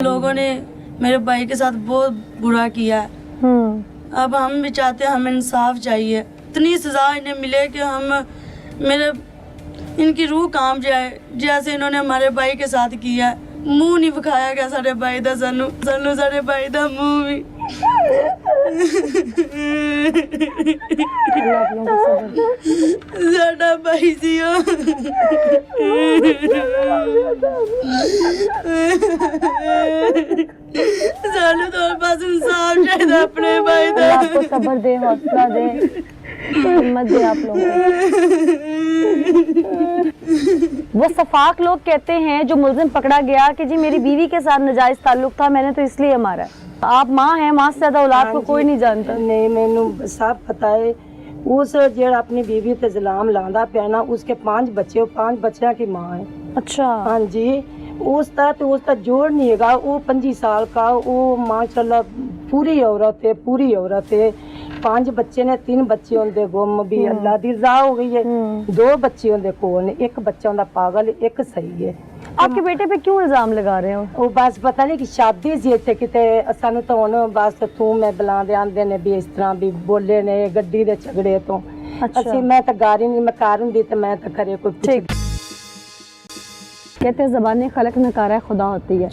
लोगों ने मेरे भाई के साथ बहुत बुरा किया है। अब हम भी चाहते हैं, हमें इंसाफ चाहिए। इतनी सजा इन्हें मिले कि इनकी रूह काम जाए, जैसे इन्होंने हमारे भाई के साथ किया। मुंह नहीं विखाया गया सारे भाई दा, सानू सारे भाई दा मुंह भी। साडा भाई सी सानू तो बस इंसाफ चाहिए अपने भाई दा। आपको सब्र दे, हौसला दे, हिम्मत दे आप लोगों को। वो सफाक लोग कहते हैं जो मुलजिम पकड़ा गया कि जी मेरी बीवी के साथ नाजायज ताल्लुक था, मैंने तो इसलिए मारा है। आप माँ हैं, माँ से ज्यादा औलाद को कोई नहीं जानता। नहीं, मैनू सब पता है। उस जेड़ा अपनी बीवी ते इल्जाम लांदा पिया ना, उसके 5 बच्चे, 5 बच्चों की माँ है। अच्छा। हाँ जी, उसका जोड़ नहीं है। वो 25 साल का, वो माशाल्लाह पूरी औरत है, पूरी औरत है। 5 बच्चे ने, 3 बच्चे उनके गुम भी अल्लाह दी रज़ा हो गई है। 2 बच्चे उनके कोल ने, एक बच्चा उनका पागल है, एक सही है। आपके बेटे पे क्यों इल्जाम लगा रहे हो? वो बस पता नहीं कि शादी सी इत्थे किते, सानू तो हुण बस तू मैं बुलांदे आंदे ने भी इस तरह भी बोले ने गड्डी दे झगड़े तो। अच्छा। ਅਸੀਂ मैं तो गारी नहीं, मैं कारण दी तो मैं तो करे कोई। ठीक। कहते हैं ज़बान खलक नकारा खुदा होती है।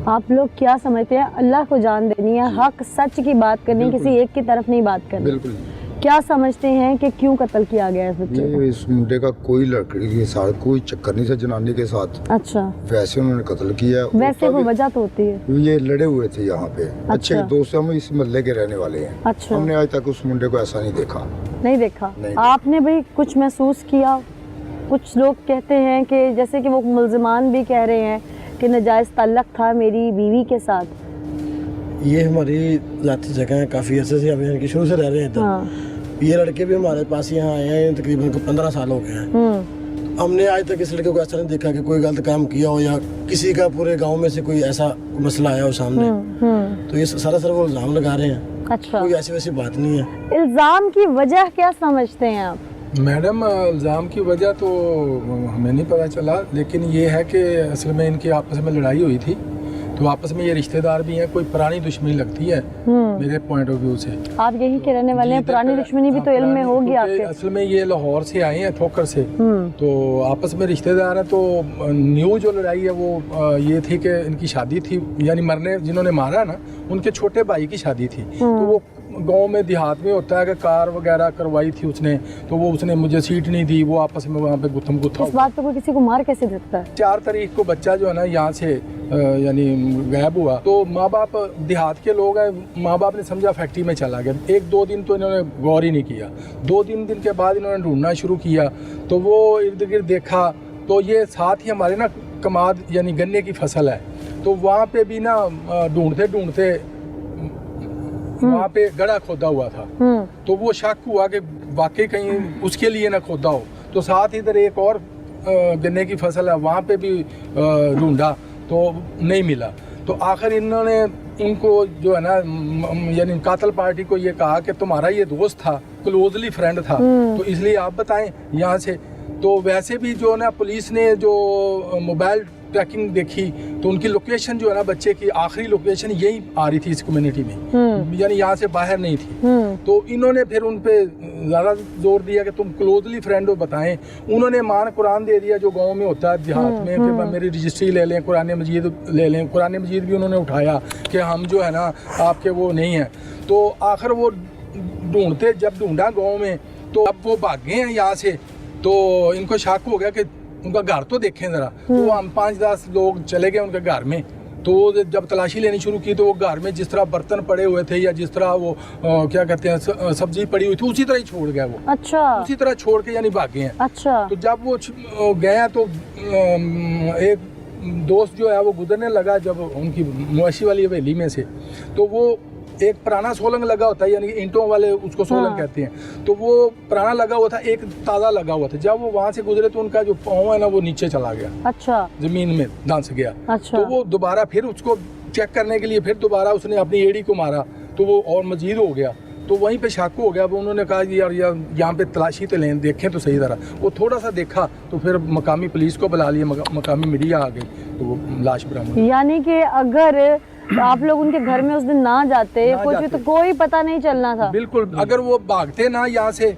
आप लोग क्या समझते हैं? अल्लाह को जान देनी है, हक सच की बात करनी, किसी एक की तरफ नहीं बात करनी। बिल्कुल। क्या समझते हैं कि क्यों कत्ल किया गया इस बच्चे को? इस मुंडे का कोई लड़की के साथ कोई चक्कर नहीं था, जनानी के साथ। अच्छा। वैसे उन्होंने कत्ल किया। वैसे कोई वजह तो होती है। ये लड़े हुए थे यहाँ पे। अच्छे दोस्त, हम इस मोहल्ले के रहने वाले हैं। अच्छा। हमने आज तक उस मुंडे को ऐसा नहीं देखा। नहीं देखा। नहीं। आपने भाई कुछ महसूस किया? कुछ लोग कहते हैं कि जैसे कि वो मुलजिमान भी कह रहे हैं कि नाजायज ताल्लुक था मेरी बीवी के साथ। ये हमारी ज़ाती जगह है, काफ़ी अरसे से हम यहाँ शुरू से रह रहे हैं इधर। हाँ। ये लड़के भी हमारे पास यहाँ आए हैं, तकरीबन 15 साल हो गए हैं। हमने आज तक इस लड़के को ऐसा नहीं देखा कि कोई गलत काम किया हो या किसी का पूरे गांव में से कोई ऐसा मसला आया हो सामने। तो ये सरासर वो इल्ज़ाम लगा रहे हैं। अच्छा। कोई ऐसी वैसी बात नहीं है। इल्ज़ाम की वजह क्या समझते हैं आप? मैडम, इल्ज़ाम की वजह तो हमें नहीं पता चला, लेकिन ये है कि असल में इनकी आपस में लड़ाई हुई थी, तो आपस में ये रिश्तेदार भी हैं, कोई पुरानी दुश्मनी लगती है मेरे पॉइंट ऑफ व्यू से। आप यहीं के रहने वाले हैं, पुरानी दुश्मनी भी तो इल्म में होगी आपके। असल में ये लाहौर से आए हैं, ठोकर से, तो आपस में रिश्तेदार हैं। तो न्यू जो लड़ाई है वो ये थी कि इनकी शादी थी, यानी मरने जिन्होंने मारा ना उनके छोटे भाई की शादी थी। तो वो गांव में देहात में होता है कि कार वगैरह करवाई थी उसने, तो वो उसने मुझे सीट नहीं दी, वो आपस में वहाँ पे गुत्थम गुत्था। इस बात पे कोई किसी को मार कैसे देता है? 4 तारीख को बच्चा जो है ना यहाँ से यानी गायब हुआ, तो माँ बाप देहात के लोग हैं, माँ बाप ने समझा फैक्ट्री में चला गया। 1-2 दिन तो इन्होंने गौर ही नहीं किया। 2-3 दिन के बाद इन्होंने ढूंढना शुरू किया, तो वो इर्द गिर्द देखा, तो ये साथ ही हमारे ना कमाद यानी गन्ने की फसल है, तो वहाँ पे भी ना ढूंढते ढूंढते वहाँ पे गड्ढा खोदा हुआ था। तो वो शक हुआ कि वाकई कहीं उसके लिए ना खोदा हो, तो साथ इधर एक और गन्ने की फसल है, वहाँ पे भी ढूंढा तो नहीं मिला। तो आखिर इन्होंने उनको जो है ना यानी कातल पार्टी को ये कहा कि तुम्हारा ये दोस्त था, क्लोजली फ्रेंड था, तो इसलिए आप बताएं यहाँ से। तो वैसे भी जो ना पुलिस ने जो मोबाइल ट्रैकिंग देखी, तो उनकी लोकेशन जो है ना बच्चे की आखिरी लोकेशन यही आ रही थी इस कम्युनिटी में, यानी यहाँ से बाहर नहीं थी। तो इन्होंने फिर उन पे ज़्यादा जोर दिया कि तुम क्लोजली फ्रेंड हो, बताएं। उन्होंने मान कुरान दे दिया जो गांव में होता है देहात में, कि मेरी रजिस्ट्री ले लें, कुरान मजीद ले लें। कुरान मजीद भी उन्होंने उठाया कि हम जो है ना आपके वो नहीं हैं। तो आखिर वो ढूंढते, जब ढूंढा गाँव में, तो अब वो भागे हैं यहाँ से, तो इनको शक हो गया कि उनका घर तो देखें ज़रा। तो हम 5-10 लोग चले गए उनके घर में, तो जब तलाशी लेनी शुरू की तो वो घर में जिस तरह बर्तन पड़े हुए थे या जिस तरह वो क्या कहते हैं सब्जी पड़ी हुई थी, उसी तरह ही छोड़ गया वो। अच्छा। उसी तरह छोड़ के यानी भागे हैं। अच्छा। तो जब वो गया तो एक दोस्त जो है वो गुजरने लगा जब उनकी मुआशी वाली हवेली में से, तो वो एक पुराना सोलंग लगा होता है, यानी ईंटों वाले उसको सोलंग कहते हैं, तो वो पुराना लगा हुआ था, एक ताज़ा लगा हुआ था। जब वो वहाँ से गुजरे तो उनका जो पाँव है ना वो नीचे चला गया। अच्छा। जमीन में धंस गया। अच्छा। तो वो दोबारा फिर उसको चेक करने के लिए फिर दोबारा उसने अपनी एड़ी को मारा, तो वो और मजीद हो गया। तो तो वहीं पे शक हो गया। अब उन्होंने कहा कि यार यहाँ पे तलाशी तो लें, देखें तो सही तरह। वो थोड़ा सा देखा तो फिर मकामी पुलिस को बुला लिया, मकामी मीडिया आ गई, तो वो लाश बरामद। यानी कि अगर आप लोग उनके घर में उस दिन ना जाते कुछ भी, तो कोई पता नहीं चलना था। बिल्कुल, अगर वो भागते ना यहाँ से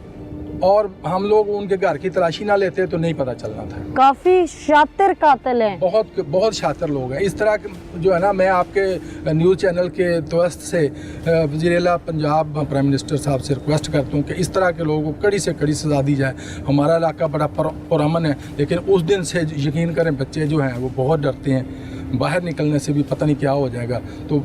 और हम लोग उनके घर की तलाशी ना लेते तो नहीं पता चलना था। काफी शातिर कातिल हैं। बहुत शातिर लोग हैं। इस तरह जो है ना, मैं आपके न्यूज़ चैनल के दोस्त से वज़ीर आला पंजाब प्राइम मिनिस्टर साहब से रिक्वेस्ट करता हूँ कि इस तरह के लोगों को कड़ी से कड़ी सज़ा दी जाए। हमारा इलाका बड़ा पुरअमन है, लेकिन उस दिन से यकीन करें बच्चे जो हैं वो बहुत डरते हैं, बाहर निकलने से भी पता नहीं क्या हो जाएगा। तो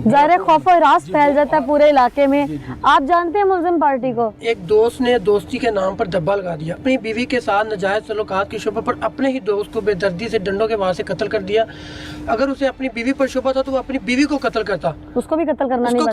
ज़ाहिर खौफ और रास फैल जाता है पूरे इलाके में। आप जानते हैं मुल्ज़िम पार्टी को? एक दोस्त ने दोस्ती के नाम पर धब्बा लगा दिया, अपनी बीवी के साथ नाजायज सलूकात की शुबा पर अपने ही दोस्त को बेदर्दी से डंडों के वार से कत्ल कर दिया। अगर उसे अपनी बीवी पर शुबा था तो वो अपनी बीवी को कत्ल करता, उसको भी कत्ल करना उसको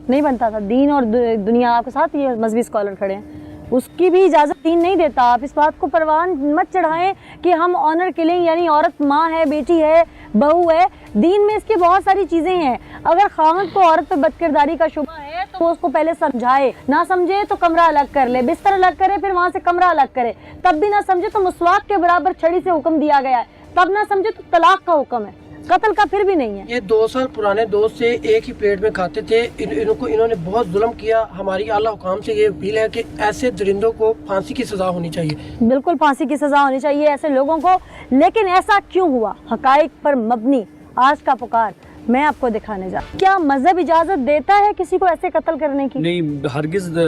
नहीं बनता था। दीन और दुनिया आपके साथ, ये मजहबी स्कॉलर खड़े हैं, उसकी भी इजाज़त दीन नहीं देता। आप इस बात को परवान मत चढ़ाएं कि हम ऑनर किलिंग, यानी औरत माँ है, बेटी है, बहू है। दीन में इसकी बहुत सारी चीज़ें हैं। अगर खामद को औरत पर बदकिरदारी का शुबा है तो वो उसको पहले समझाए, ना समझे तो कमरा अलग कर ले, बिस्तर अलग करे, फिर वहाँ से कमरा अलग करे। तब भी ना समझे तो मुसवाक के बराबर छड़ी से हुक्म दिया गया है, तब ना समझे तो तलाक का हुक्म है, कत्ल का फिर भी नहीं है। ये 2 साल पुराने दोस्त से एक ही प्लेट में खाते थे। इन्होंने बहुत जुल्म किया। हमारी आला हुकाम से ये अपील है कि ऐसे दरिंदों को फांसी की सजा होनी चाहिए। बिल्कुल फांसी की सजा होनी चाहिए ऐसे लोगों को। लेकिन ऐसा क्यों हुआ? हकाइक पर मबनी आज का पुकार मैं आपको दिखाने जा। क्या मजहब इजाजत देता है किसी को ऐसे कत्ल करने की? नहीं, हरगिज़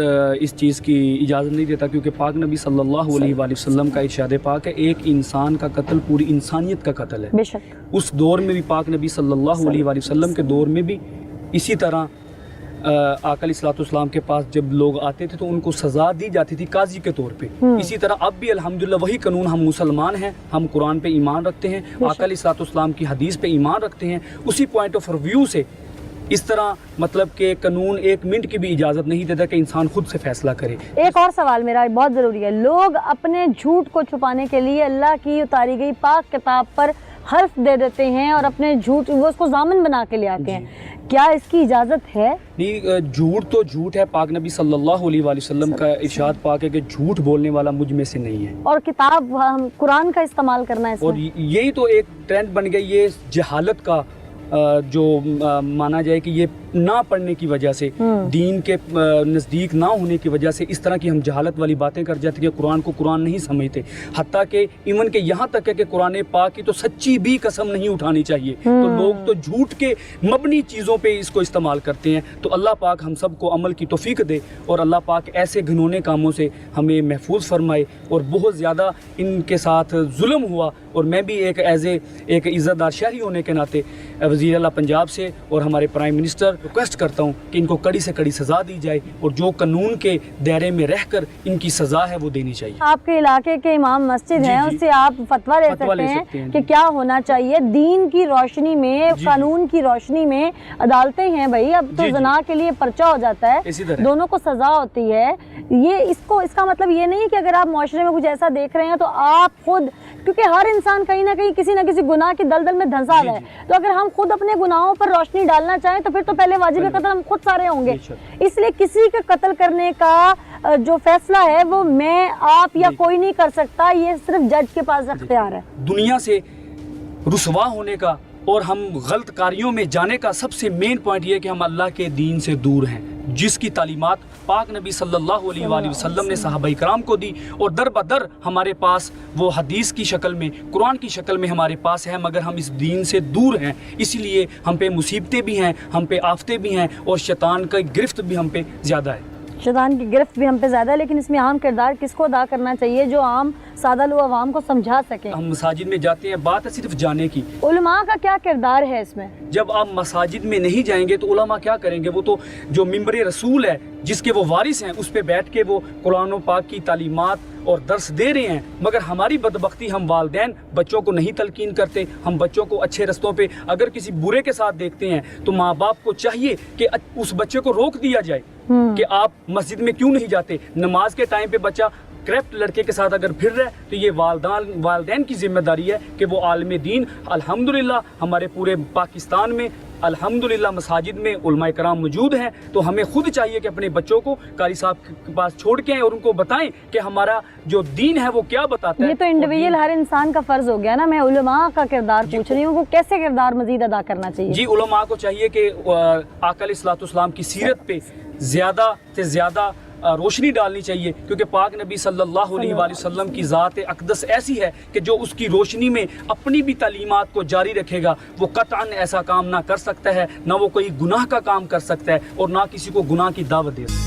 इस चीज़ की इजाज़त नहीं देता, क्योंकि पाक नबी सल्लल्लाहु अलैहि वसल्लम का इरशाद पाक है, एक इंसान का कत्ल पूरी इंसानियत का कत्ल है। बेशक उस दौर में भी पाक नबी सल्लल्लाहु अलैहि वसल्लम के दौर में भी इसी तरह आका अलैहिस्सलाम के पास जब लोग आते थे तो उनको सज़ा दी जाती थी काजी के तौर पे। इसी तरह अब भी अल्हम्दुलिल्लाह वही कानून, हम मुसलमान हैं, हम कुरान पे ईमान रखते हैं, आका अलैहिस्सलाम की हदीस पे ईमान रखते हैं। उसी पॉइंट ऑफ व्यू से इस तरह मतलब कि कानून एक मिनट की भी इजाज़त नहीं देता कि इंसान खुद से फैसला करे। एक और सवाल मेरा बहुत ज़रूरी है। लोग अपने झूठ को छुपाने के लिए अल्लाह की उतारी गई पाक किताब पर हर्फ दे देते हैं और अपने झूठ वो उसको जामिन बना के ले आते हैं। क्या इसकी इजाज़त है? नहीं, झूठ तो झूठ है। पाक नबी सल्लल्लाहु अलैहि वसल्लम का इरशाद पाक है कि झूठ बोलने वाला मुझ में से नहीं है, और किताब हम कुरान का इस्तेमाल करना है। और यही तो एक ट्रेंड बन गई, ये जहालत का जो माना जाए कि ये ना पढ़ने की वजह से, दीन के नज़दीक ना होने की वजह से इस तरह की हम जहालत वाली बातें कर जाते हैं कि कुरान को कुरान नहीं समझते। हत्ता कि इवन के यहाँ तक है कि कुरान पाक की तो सच्ची भी कसम नहीं उठानी चाहिए, तो लोग तो झूठ के मबनी चीज़ों पे इसको इस्तेमाल करते हैं। तो अल्लाह पाक हम सबको अमल की तौफीक दे और अल्लाह पाक ऐसे घिनौने कामों से हमें महफूज फरमाए। और बहुत ज़्यादा इनके साथ जुल्म हुआ, और मैं भी एक इज़्ज़तदार शहरी होने के नाते वज़ीर आला पंजाब से और हमारे प्राइम मिनिस्टर रिक्वेस्ट करता हूँ कि इनको कड़ी से कड़ी सज़ा दी जाए, और जो कानून के दायरे में रहकर इनकी सज़ा है वो देनी चाहिए। आपके इलाके के इमाम मस्जिद हैं, उससे आप फतवा ले सकते हैं कि क्या होना चाहिए दीन की रोशनी में, कानून की रोशनी में। अदालतें हैं भाई, अब तो ज़ना के लिए पर्चा हो जाता है, दोनों को सज़ा होती है। ये इसका मतलब ये नहीं कि अगर आप माशरे में कुछ ऐसा देख रहे हैं तो आप खुद, क्योंकि हर इंसान कहीं ना कहीं किसी न किसी गुनाह की दलदल में धंसा है, तो अगर हम खुद अपने गुनाहों पर रोशनी डालना चाहें तो फिर तो पहले वाजिब कत्ल हम खुद सारे होंगे। इसलिए किसी का कत्ल करने का जो फैसला है वो मैं, आप या कोई नहीं कर सकता, ये सिर्फ जज के पास अख्तियार है। दुनिया से रुसवा होने का और हम गलत कारियों में जाने का सबसे मेन पॉइंट ये है कि हम अल्लाह के दीन से दूर हैं, जिसकी तालीमात पाक नबी सल्लल्लाहु अलैहि वसल्लम ने सहाबा इकराम को दी, और दर बदर हमारे पास वो हदीस की शक्ल में, कुरान की शक्ल में हमारे पास है, मगर हम इस दीन से दूर हैं। इसलिए हम पे मुसीबतें भी हैं, हम पे आफतें भी हैं, और शैतान का गिरफ्त भी हम पे ज़्यादा है। शैतान की गिरफ्त भी हम पे ज़्यादा है, लेकिन इसमें अहम किरदार किसको अदा करना चाहिए जो आम सादा लो अवाम को समझा सके। हम मसाजिद में जाते हैं, बात है सिर्फ जाने की। उलमा का क्या किरदार है इसमें? जब आप मसाजिद में नहीं जाएंगे तो उलमा क्या करेंगे? वो तो जो मिंबर रसूल है, जिसके वो वारिस हैं, उस पे बैठ के वो कुरान पाक की तालीमात और दर्स दे रहे हैं। मगर हमारी बदबख्ती, हम वालिदैन बच्चों को नहीं तलकीन करते, हम बच्चों को अच्छे रस्तों पे अगर किसी बुरे के साथ देखते हैं तो माँ बाप को चाहिए कि उस बच्चे को रोक दिया जाए कि आप मस्जिद में क्यों नहीं जाते। नमाज के टाइम पे बच्चा करप्ट लड़के के साथ अगर फिर रहा है तो ये वालदैन की जिम्मेदारी है कि वो आलिम दीन, अल्हम्दुलिल्लाह हमारे पूरे पाकिस्तान में अल्हम्दुलिल्लाह मसाजिद में उलमा कराम मौजूद हैं, तो हमें खुद चाहिए कि अपने बच्चों को कारी साहब के पास छोड़ के आएं और उनको बताएं कि हमारा जो दीन है वो क्या बताता है। ये तो इंडिविजुअल हर इंसान का फर्ज हो गया ना। मैं उलमा का किरदार पूछ रही हूँ, वो कैसे किरदार मजीद अदा करना चाहिए? जी, उलमा को चाहिए कि आका अलैहिस्सलाम की सीरत पे ज़्यादा से ज़्यादा रोशनी डालनी चाहिए, क्योंकि पाक नबी सल्लल्लाहु अलैहि वसल्लम की ज़ात अक़दस ऐसी है कि जो उसकी रोशनी में अपनी भी तालीमात को जारी रखेगा वो कतअन ऐसा काम ना कर सकता है, ना वो कोई गुनाह का काम कर सकता है और ना किसी को गुनाह की दावत दे सकता है।